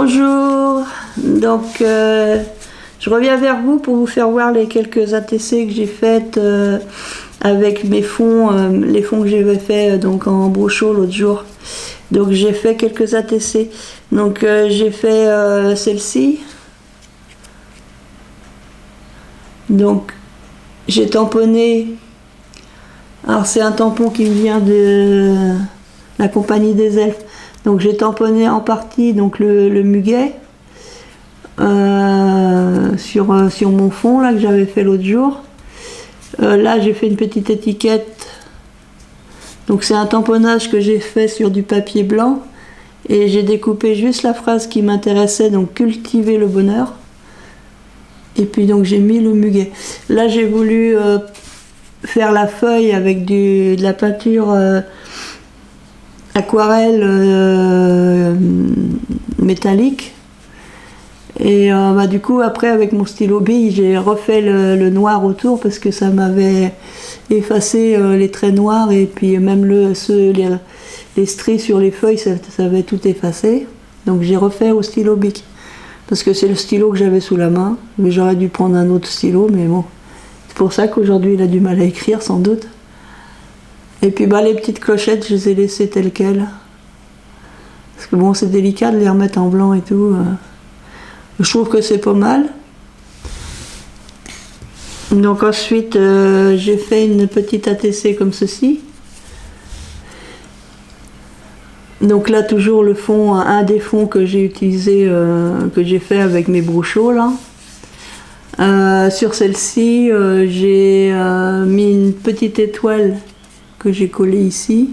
Bonjour, donc je reviens vers vous pour vous faire voir les quelques ATC que j'ai faites avec mes fonds, les fonds que j'avais fait donc en brochot l'autre jour. Donc j'ai fait quelques ATC. Donc j'ai fait celle-ci. Donc j'ai tamponné. Alors c'est un tampon qui me vient de la compagnie des elfes. Donc j'ai tamponné en partie donc le muguet sur mon fond là que j'avais fait l'autre jour. Là j'ai fait une petite étiquette. Donc c'est un tamponnage que j'ai fait sur du papier blanc et j'ai découpé juste la phrase qui m'intéressait, donc cultiver le bonheur. Et puis donc j'ai mis le muguet. Là j'ai voulu faire la feuille avec de la peinture aquarelle métallique. Et du coup après avec mon stylo bille j'ai refait le noir autour parce que ça m'avait effacé les traits noirs et puis même les stries sur les feuilles ça avait tout effacé. Donc j'ai refait au stylo bic parce que c'est le stylo que j'avais sous la main, mais j'aurais dû prendre un autre stylo, mais bon, c'est pour ça qu'aujourd'hui il a du mal à écrire sans doute. Et puis les petites clochettes, je les ai laissées telles quelles. Parce que bon, c'est délicat de les remettre en blanc et tout. Je trouve que c'est pas mal. Donc ensuite, j'ai fait une petite ATC comme ceci. Donc là, toujours le fond, un des fonds que j'ai utilisé, que j'ai fait avec mes brochots là. Sur celle-ci, j'ai mis une petite étoile que j'ai collé ici.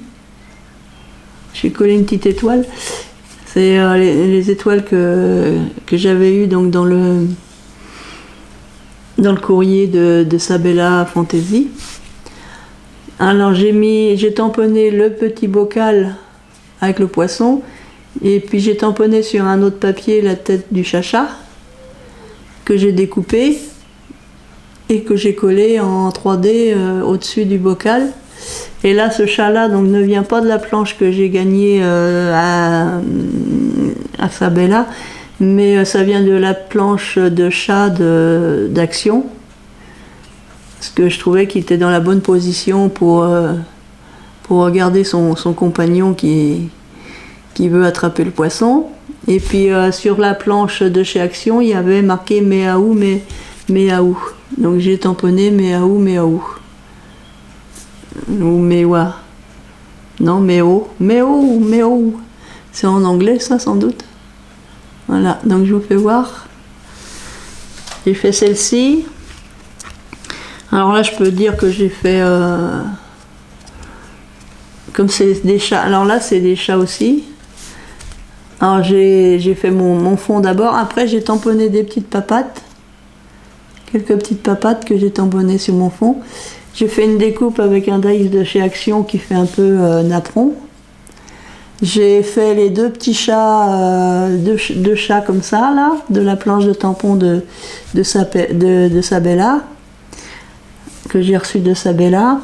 J'ai collé une petite étoile. C'est les étoiles que j'avais eues donc dans le courrier de Sabella Fantasy. Alors j'ai tamponné le petit bocal avec le poisson et puis j'ai tamponné sur un autre papier la tête du chacha que j'ai découpé et que j'ai collé en 3D au-dessus du bocal. Et là, ce chat-là donc, ne vient pas de la planche que j'ai gagnée à Sabella, mais ça vient de la planche de chat d'Action. Parce que je trouvais qu'il était dans la bonne position pour regarder son compagnon qui veut attraper le poisson. Et puis sur la planche de chez Action, il y avait marqué Méaou, Méaou. Donc j'ai tamponné Méaou, Méaou. Ou Méoua. Non, Méo. Méo, Méo. C'est en anglais, ça, sans doute. Voilà, donc je vous fais voir. J'ai fait celle-ci. Alors là, je peux dire que j'ai fait... comme c'est des chats. Alors là, c'est des chats aussi. Alors j'ai fait mon fond d'abord. Après, j'ai tamponné des petites papates. Quelques petites papates que j'ai tamponnées sur mon fond. J'ai fait une découpe avec un dies de chez Action qui fait un peu napperon. J'ai fait les deux petits chats, deux chats comme ça, là, de la planche de tampon de Sabella, que j'ai reçu de Sabella.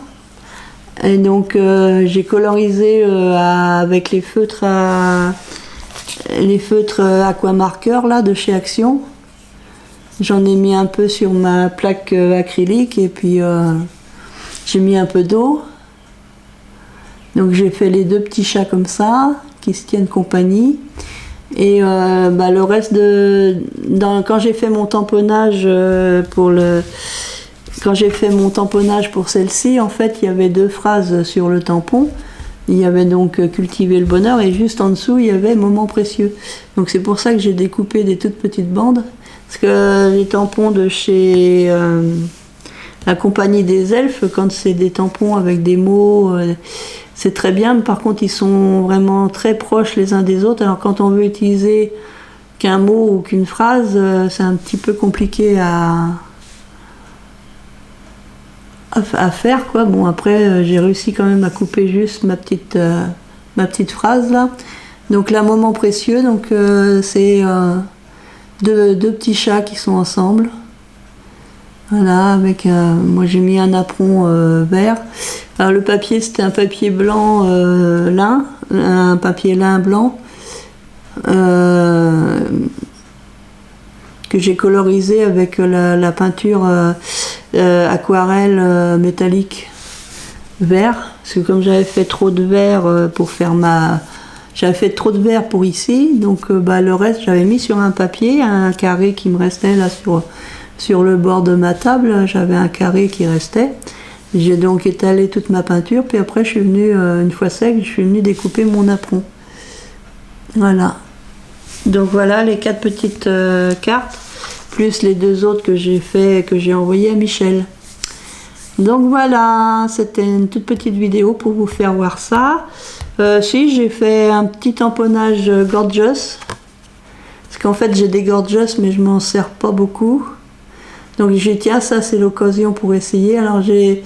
Et donc j'ai colorisé avec les feutres aquamarqueurs là, de chez Action. J'en ai mis un peu sur ma plaque acrylique et puis j'ai mis un peu d'eau. Donc j'ai fait les deux petits chats comme ça, qui se tiennent compagnie. Et le reste quand j'ai fait mon tamponnage pour celle-ci, en fait, il y avait deux phrases sur le tampon. Il y avait donc cultiver le bonheur et juste en dessous, il y avait moment précieux. Donc c'est pour ça que j'ai découpé des toutes petites bandes. Parce que les tampons de chez la compagnie des elfes, quand c'est des tampons avec des mots, c'est très bien, mais par contre ils sont vraiment très proches les uns des autres. Alors quand on veut utiliser qu'un mot ou qu'une phrase, c'est un petit peu compliqué à faire, quoi. Bon, après j'ai réussi quand même à couper juste ma petite phrase là. Donc là, moment précieux, donc c'est deux petits chats qui sont ensemble. Voilà, avec moi j'ai mis un napperon vert. Alors le papier, c'était un papier blanc lin, un papier lin blanc que j'ai colorisé avec la peinture aquarelle métallique vert. Parce que comme j'avais fait trop de vert pour faire j'avais fait trop de vert pour ici, donc le reste j'avais mis sur un papier, un carré qui me restait là sur le bord de ma table, j'avais un carré qui restait. J'ai donc étalé toute ma peinture, puis après je suis venue, une fois sec, je suis venue découper mon apron. Voilà. Donc voilà les 4 petites cartes, plus les 2 autres que j'ai envoyées à Michel. Donc voilà, c'était une toute petite vidéo pour vous faire voir ça. Si, j'ai fait un petit tamponnage Gorgeous. Parce qu'en fait j'ai des Gorgeous mais je m'en sers pas beaucoup. Donc j'ai dit tiens, ça c'est l'occasion pour essayer. Alors le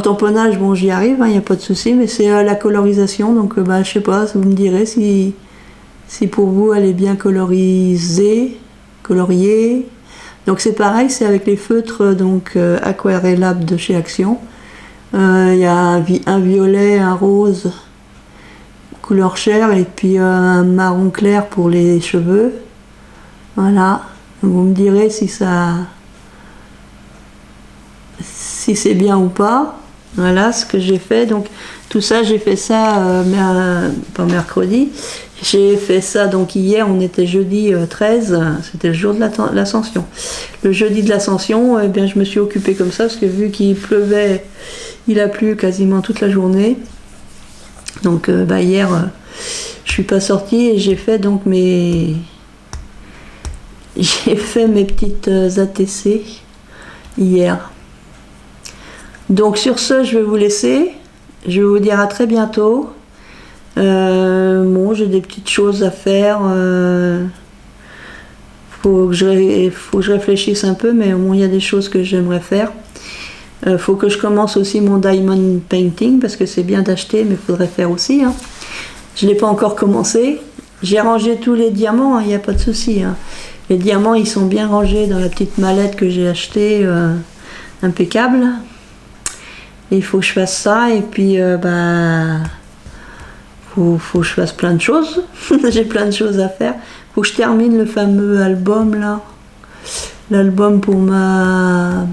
tamponnage, bon j'y arrive, il n'y a pas de souci, mais c'est la colorisation. Donc je sais pas, vous me direz si pour vous elle est bien coloriée. Donc c'est pareil, c'est avec les feutres donc Aquarellab de chez Action. Il y a un violet, un rose couleur chair et puis un marron clair pour les cheveux. Voilà, vous me direz si c'est bien ou pas. Voilà ce que j'ai fait. Donc tout ça, j'ai fait ça pas mercredi. J'ai fait ça donc hier, on était jeudi 13, c'était le jour de l'Ascension. Le jeudi de l'Ascension, eh bien, je me suis occupée comme ça parce que vu qu'il pleuvait, il a plu quasiment toute la journée. Donc hier, je suis pas sortie et j'ai fait donc mes petites ATC hier. Donc sur ce, je vais vous laisser. Je vais vous dire à très bientôt. Bon, j'ai des petites choses à faire. Faut que je réfléchisse un peu, mais bon, il y a des choses que j'aimerais faire. Faut que je commence aussi mon diamond painting parce que c'est bien d'acheter, mais il faudrait faire aussi. Hein. Je l'ai pas encore commencé. J'ai rangé tous les diamants, il n'y a pas de souci. Hein. Les diamants, ils sont bien rangés dans la petite mallette que j'ai achetée, impeccable. Et il faut que je fasse ça et puis faut que je fasse plein de choses. J'ai plein de choses à faire. Faut que je termine le fameux album là. L'album pour ma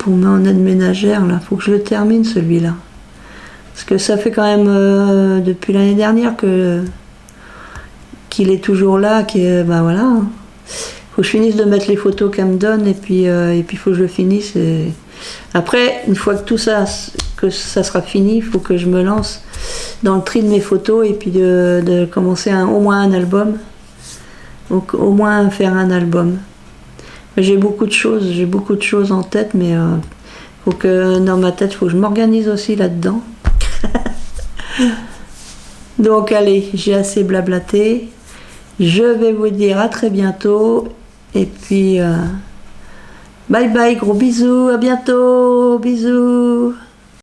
en aide ménagère là. Faut que je le termine celui-là. Parce que ça fait quand même depuis l'année dernière qu'il est toujours là, voilà. Faut que je finisse de mettre les photos qu'elle me donne et puis faut que je le finisse. Et... Après, une fois que ça sera fini, il faut que je me lance dans le tri de mes photos et puis de commencer au moins un album. Donc au moins faire un album. J'ai beaucoup de choses en tête, mais faut que dans ma tête, faut que je m'organise aussi là-dedans. Donc allez, j'ai assez blablaté. Je vais vous dire à très bientôt. Et puis, bye bye, gros bisous, à bientôt, bisous.